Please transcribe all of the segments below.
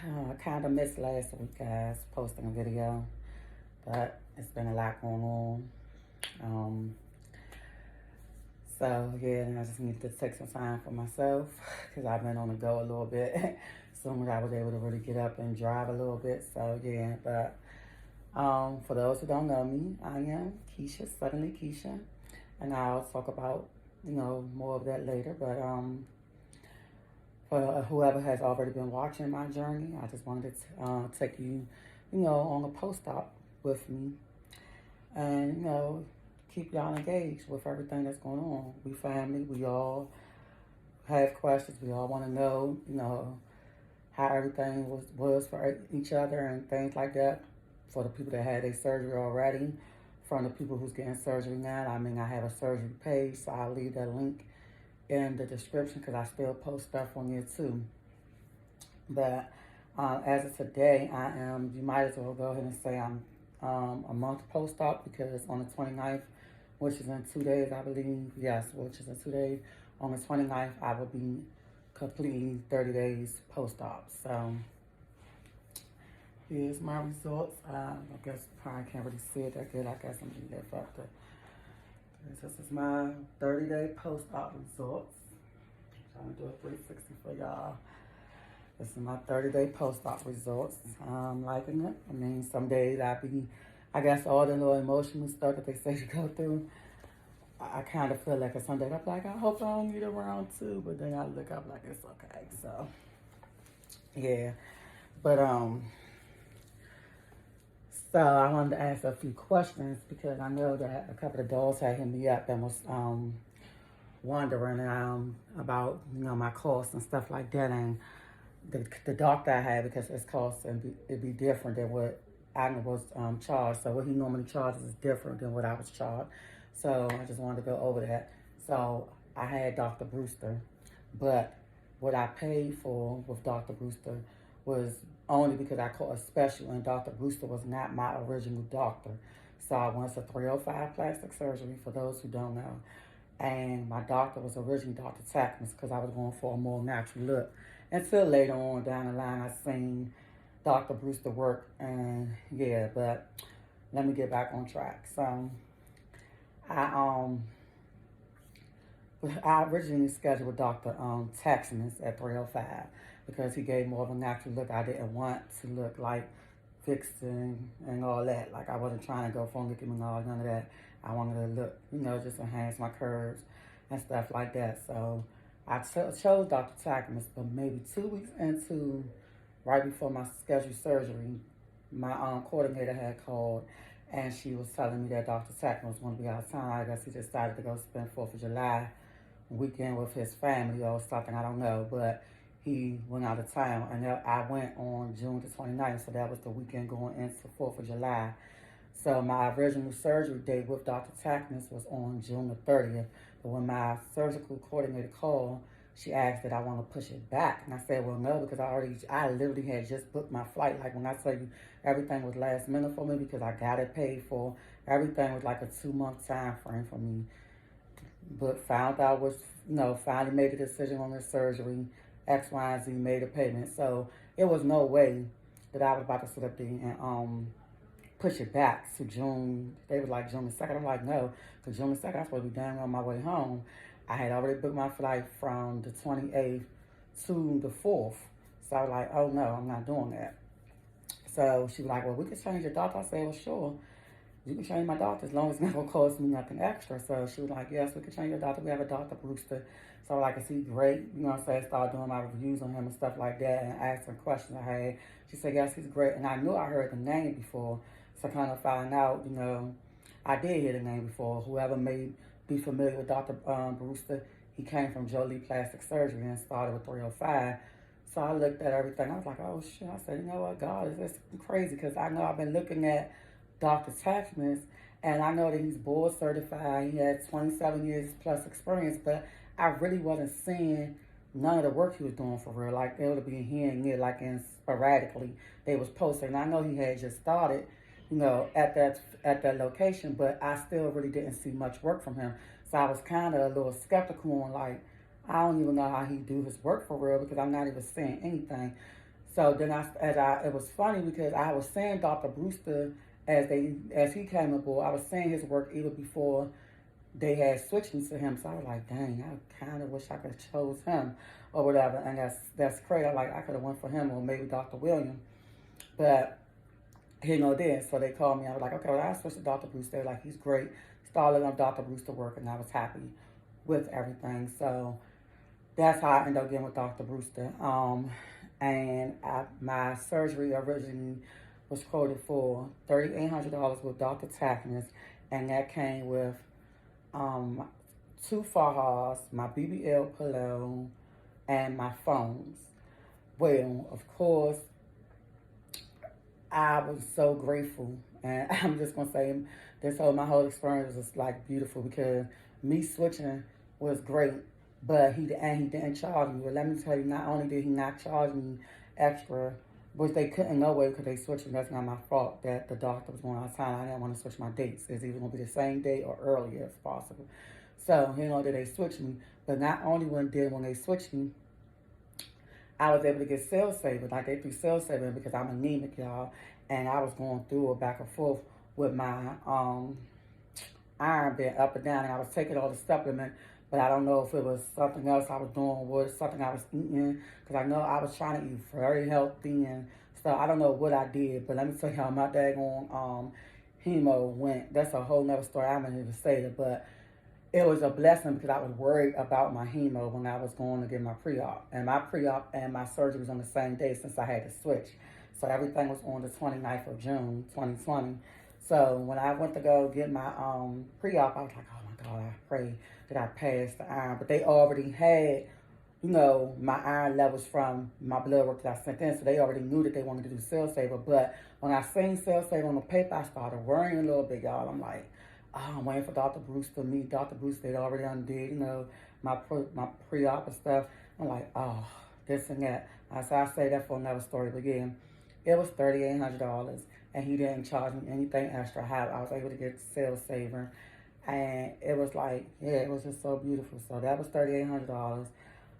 I kind of missed last week, guys, posting a video, but it's been a lot going on. Um, yeah, and I just need to take some time for myself because I've been on the go a little bit. Soon as I was able to really get up and drive a little bit. So, yeah, but for those who don't know me, I am Keisha, Suddenly Keisha, and I'll talk about, more of that later. But for whoever has already been watching my journey, I just wanted to take you, on a post-op with me and, keep y'all engaged with everything that's going on. We family, we all have questions. We all want to know, how everything was for each other and things like that. For the people that had their surgery already, from the people who's getting surgery now. I mean, I have a surgery page, so I'll leave that link in the description because I still post stuff on there too. But as of today, you might as well go ahead and say I'm a month post-op because on the 29th, which is in 2 days, I believe, yes, which is in 2 days, on the 29th, I will be completely 30 days post-op. So here's my results. I guess probably can't really see it that good. I guess I'm gonna lift up this is my 30-day post-op results. I'm trying to do a 360 for y'all. This is my 30-day post-op results. I'm liking it. I mean, some days I guess all the little emotional stuff that they say you go through, I kind of feel like a Sunday. I'm like, I hope I don't need a round two, but then I look up like it's okay. So, yeah. But, so I wanted to ask a few questions because I know that a couple of dolls had hit me up and was wondering about my costs and stuff like that, and the doctor I had, because his costs it'd be different than what I was charged. So what he normally charges is different than what I was charged. So I just wanted to go over that. So I had Dr. Brewster, but what I paid for with Dr. Brewster was only because I caught a special, and Dr. Brewster was not my original doctor. So I went to 305 plastic surgery, for those who don't know. And my doctor was originally Dr. Tackness because I was going for a more natural look. Until later on down the line, I seen Dr. Brewster work, and yeah, but let me get back on track. So I originally scheduled with Dr. Tackness at 305 because he gave more of a natural look. I didn't want to look like fixing and all that. Like, I wasn't trying to go for Nicki Minaj, none of that. I wanted to look, just enhance my curves and stuff like that. So I chose Dr. Tackness, but maybe 2 weeks into, right before my scheduled surgery, my coordinator had called, and she was telling me that Dr. Tackness was going to be out of town. I guess he decided to go spend 4th of July weekend with his family or something, I don't know, but he went out of town, and I went on June the 29th, so that was the weekend going into 4th of July. So my original surgery date with Dr. Tackness was on June the 30th, but when my surgical coordinator called, she asked that I want to push it back, and I said, well, no, because I literally had just booked my flight. Like, when I tell you everything was last minute for me because I got it paid for, everything was like a 2-month time frame for me. But found out finally made the decision on the surgery, X, Y, and Z, made a payment. So it was no way that I was about to sit up there and push it back to June. They was like June the 2nd. I'm like, no, because June the 2nd, I'm supposed to be down on my way home. I had already booked my flight from the 28th to the 4th. So I was like, oh no, I'm not doing that. So she was like, well, we can change your doctor. I said, well, sure. You can change my doctor as long as it's not going to cost me nothing extra. So she was like, yes, we can change your doctor. We have a Dr. Brewster. So I was like, is he great? You know what I'm saying? Started doing my reviews on him and stuff like that and asked her questions I had. She said, yes, he's great. And I knew I heard the name before. So kind of find out, I did hear the name before. Whoever may be familiar with Dr. Brewster, he came from Jolie Plastic Surgery and started with 305. So I looked at everything. I was like, oh, shit. I said, you know what, God, it's crazy because I know I've been looking at Dr. Tackness, and I know that he's board certified. He had 27 years plus experience, but I really wasn't seeing none of the work he was doing for real. Like, it would be here and there, like, in sporadically they was posting. And I know he had just started, at that location, but I still really didn't see much work from him. So I was kind of a little skeptical on, like, I don't even know how he do his work for real because I'm not even seeing anything. So then it was funny because I was seeing Dr. Brewster as he came aboard. I was seeing his work even before they had switched me to him. So I was like, dang, I kind of wish I could have chose him or whatever. And that's crazy. I could have went for him or maybe Dr. William, but he did. So they called me. I was like, okay, well, I switched to Dr. Brewster. Like, he's great. Started on Dr. Brewster work, and I was happy with everything. So that's how I ended up getting with Dr. Brewster. My surgery originally was quoted for $3,800 with Dr. Tackness, and that came with um, 2 Fahas, my Bbl pillow, and my phones. Well, of course, I was so grateful, and I'm just gonna say my whole experience was like beautiful because me switching was great, but he didn't charge me. But let me tell you, not only did he not charge me extra, which they couldn't no way because they switching. That's not my fault that the doctor was going out of town. I didn't want to switch my dates. It's either gonna be the same day or earlier if possible. So that they switched me, but not only when they switched me, I was able to get cell saver. Like, they threw cell saver because I'm anemic, y'all. And I was going through it back and forth with my iron being up and down. And I was taking all the supplement, but I don't know if it was something else I was doing or something I was eating. Because I know I was trying to eat very healthy and stuff. I don't know what I did, but let me tell you how my daggone hemo went. That's a whole nother story. I'm not even say it, but it was a blessing because I was worried about my hemo when I was going to get my pre-op. And my pre-op and my surgery was on the same day since I had to switch. So everything was on the 29th of June, 2020. So when I went to go get my pre-op, I was like, oh my God, I pray that I passed the iron. But they already had, my iron levels from my blood work that I sent in. So they already knew that they wanted to do cell saver. But when I seen cell saver on the paper, I started worrying a little bit, y'all. I'm like, I'm waiting for Dr. Bruce to meet Dr. Bruce. They'd already undid, my pre-op and stuff. I'm like, oh, this and that. I say that for another story. But again, it was $3,800, and he didn't charge me anything extra. I was able to get cell saver, and it was like, yeah, it was just so beautiful. So that was $3,800.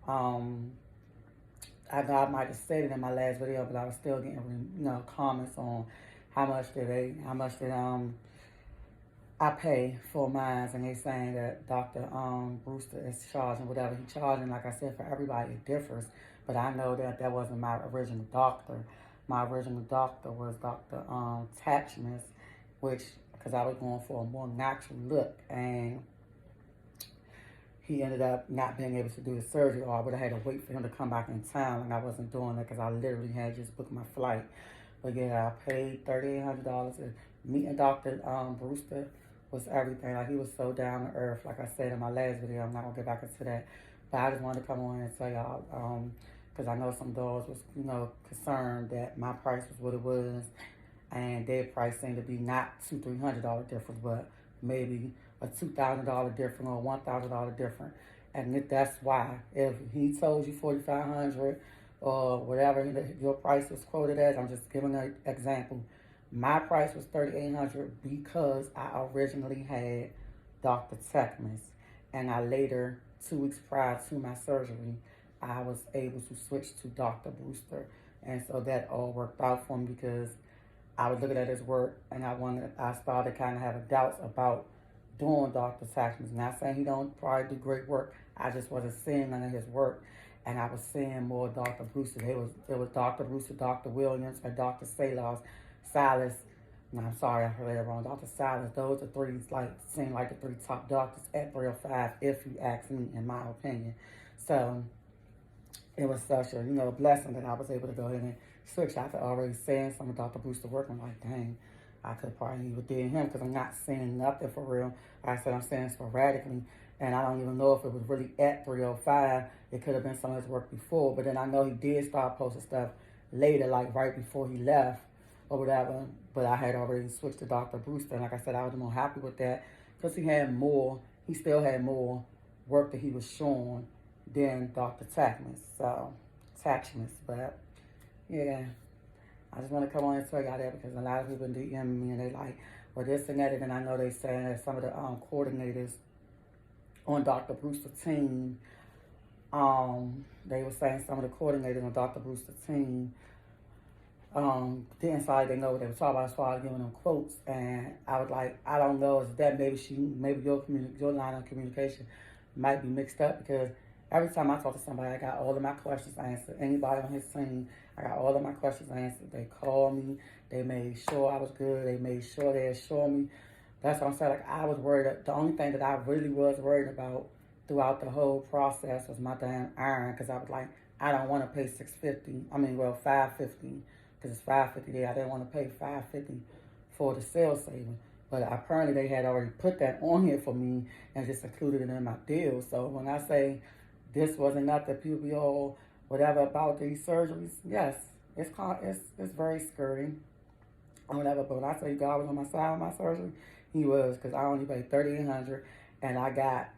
I know I might have said it in my last video, but I was still getting, comments on how much did I pay for mine, and they saying that Dr. Brewster is charging whatever he's charging. Like I said, for everybody it differs, but I know that wasn't my original doctor. My original doctor was Dr. Tatchmas, which, because I was going for a more natural look, and he ended up not being able to do the surgery, or I would have had to wait for him to come back in town, and I wasn't doing that because I literally had just booked my flight. But yeah, I paid $3,800, and meeting Dr. Brewster was everything. Like, he was so down to earth. Like I said in my last video, I'm not gonna get back into that, but I just wanted to come on and tell y'all, because I know some dogs was, concerned that my price was what it was, and their price seemed to be not $200-300 difference, but maybe a $2,000 difference or $1,000 difference. And that's why, if he told you $4,500 or whatever your price was quoted as, I'm just giving an example. My price was $3,800 because I originally had Dr. Tackness, and I later, 2 weeks prior to my surgery, I was able to switch to Dr. Brewster, and so that all worked out for me because I was looking at his work, and I started kind of having doubts about doing Dr. Tackness. Not saying he don't probably do great work. I just wasn't seeing none of his work, and I was seeing more Dr. Brewster. It was Dr. Brewster, Dr. Williams, and Dr. Silas. No, I'm sorry, I heard that wrong. Dr. Silas. Those are three, seem like the 3 top doctors at 305, if you ask me, in my opinion. So it was such a, blessing that I was able to go ahead and switch. After already seeing some of Dr. Brewster work, I'm like, dang, I could probably even did him because I'm not seeing nothing for real. Like I said, I'm seeing sporadically, and I don't even know if it was really at 305. It could have been some of his work before, but then I know he did start posting stuff later, like right before he left or whatever, but I had already switched to Dr. Brewster, and like I said, I was more happy with that because he still had more work that he was showing than Dr. Tackness, but yeah, I just want to come on and tell y'all that because a lot of people DM me and they like, well, this and that, and I know they saying that some of the coordinators on Dr. Brewster's team, they were saying some of the coordinators on Dr. Brewster's team Didn't feel like they know what they were talking about as far as giving them quotes. And I was like, I don't know, is that maybe your line of communication might be mixed up, because every time I talk to somebody, I got all of my questions answered. Anybody on his team, I got all of my questions answered. They called me, they made sure I was good, they made sure they assured me. That's what I'm saying. Like, I was worried. The only thing that I really was worried about throughout the whole process was my damn iron, because I was like, I don't want to pay $650. I mean, well, $550, because it's $550 there. I didn't want to pay $550 for the sales saving. But apparently they had already put that on here for me and just included it in my deal. So when I say this wasn't nothing, people be all whatever about these surgeries, yes, it's very scary or whatever. But when I say God was on my side of my surgery, He was, because I only paid $3,800 and I got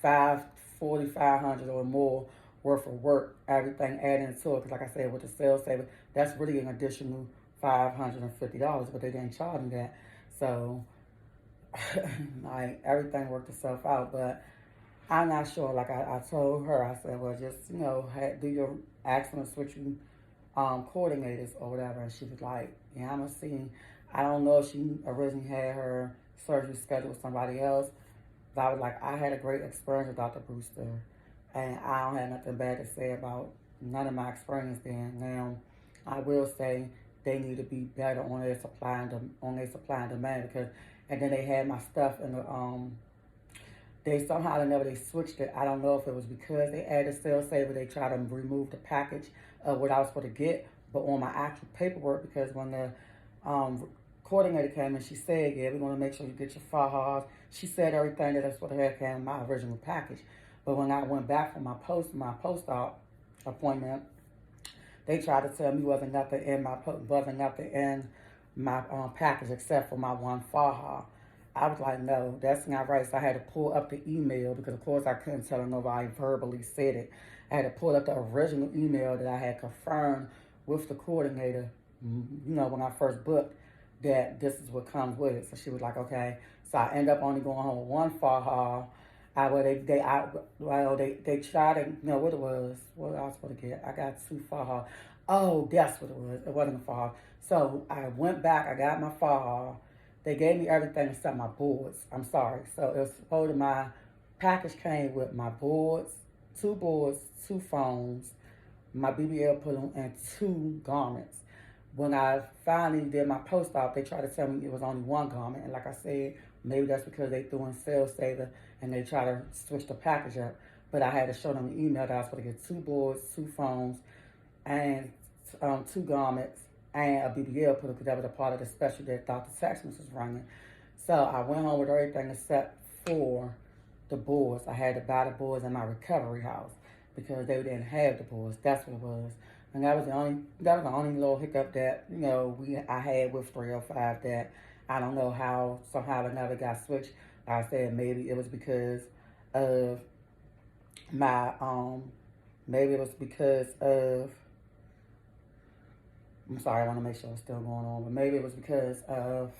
4,500 or more worth of work, everything adding to it. Because like I said, with the sales saver, that's really an additional $550, but they didn't charge me that. So like, everything worked itself out. But I'm not sure. Like I told her, I said, well, just, do your accident switch you coordinators or whatever. And she was like, yeah, I'm gonna see. I don't know if she originally had her surgery scheduled with somebody else. But I was like, I had a great experience with Dr. Brewster, and I don't have nothing bad to say about none of my experience there. Now, I will say they need to be better on their supply and demand, because, and then they had my stuff in the they switched it. I don't know if it was because they added sales saver, they tried to remove the package of what I was supposed to get, but on my actual paperwork, because when the coordinator came and she said, yeah, we want to make sure you get your FAHAs. She said everything that I was supposed to have came in my original package. But when I went back for my post-op appointment, they tried to tell me wasn't nothing in my package except for my one FAHA. I was like, no, that's not right. So I had to pull up the email, because of course I couldn't tell nobody verbally said it. I had to pull up the original email that I had confirmed with the coordinator, when I first booked, that this is what comes with it. So she was like, okay. So I end up only going home with one FAHA. They tried to, what it was. What I was supposed to get? I got two FAHA. Oh, that's what it was. It wasn't a FAHA. So I went back. I got my FAHA. They gave me everything except my boards. I'm sorry. So it was supposed to, my package came with my boards, two phones, my BBL pillow, and two garments. When I finally did my post-op, they tried to tell me it was only one garment. And like I said, maybe that's because they threw in sales saver and they try to switch the package up. But I had to show them the email that I was supposed to get two boards, two phones, and two garments, and a BBL pillow, because that was a part of the special that Dr. Saxons was running. So I went home with everything except for the boards. I had to buy the boards in my recovery house because they didn't have the boards. That's what it was. And that was the only little hiccup that, I had with 305, that I don't know how somehow or another got switched. Like I said, maybe it was because of my, I'm sorry, I want to make sure it's still going on, but maybe it was because of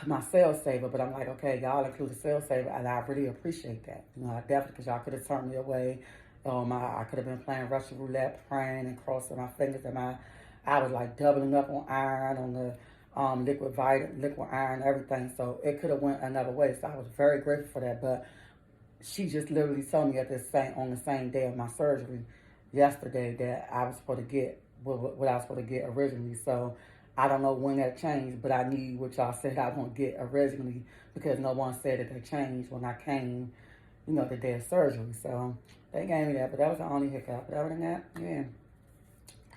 my sales saver. But I'm like, okay, y'all include the sales saver, and I really appreciate that. I definitely, because y'all could have turned me away. I could have been playing Russian roulette, praying and crossing my fingers, and I was like doubling up on iron, on the liquid iron, everything. So it could have went another way. So I was very grateful for that. But she just literally told me on the same day of my surgery yesterday that I was supposed to get what I was supposed to get originally. So I don't know when that changed, but I need what y'all said I want to get originally, because no one said that they changed when I came, the day of surgery. So they gave me that, but that was the only hiccup. But other than that, yeah,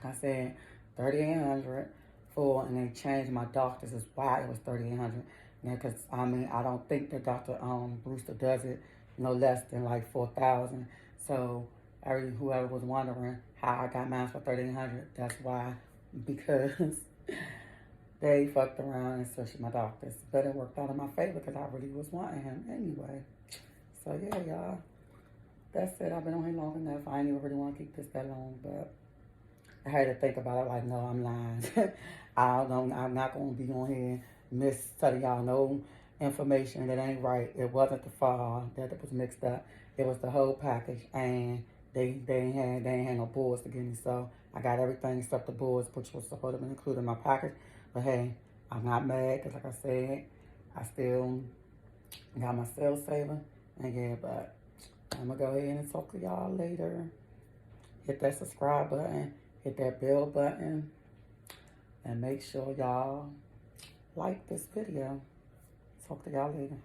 I said $3,800 for, and they changed my doctors is why it was $3,800. Because I don't think that Dr. Brewster does it less than like $4,000. So whoever was wondering how I got mine for $3,800, that's why, because they fucked around and switched my doctors. But it worked out in my favor, because I really was wanting him anyway. So yeah, y'all, that's it. I've been on here long enough. I ain't even really want to keep this that long, but I had to think about it. Like, no, I'm lying. I'm not going to be on here telling y'all no information that ain't right. It wasn't the file that was mixed up. It was the whole package, and they ain't had no boards to give me. So I got everything except the boards, which was supposed to be included in my package. But hey, I'm not mad because like I said, I still got my cell saver. And yeah, but I'm gonna go ahead and talk to y'all later. Hit that subscribe button, hit that bell button, and make sure y'all like this video. Talk to y'all later.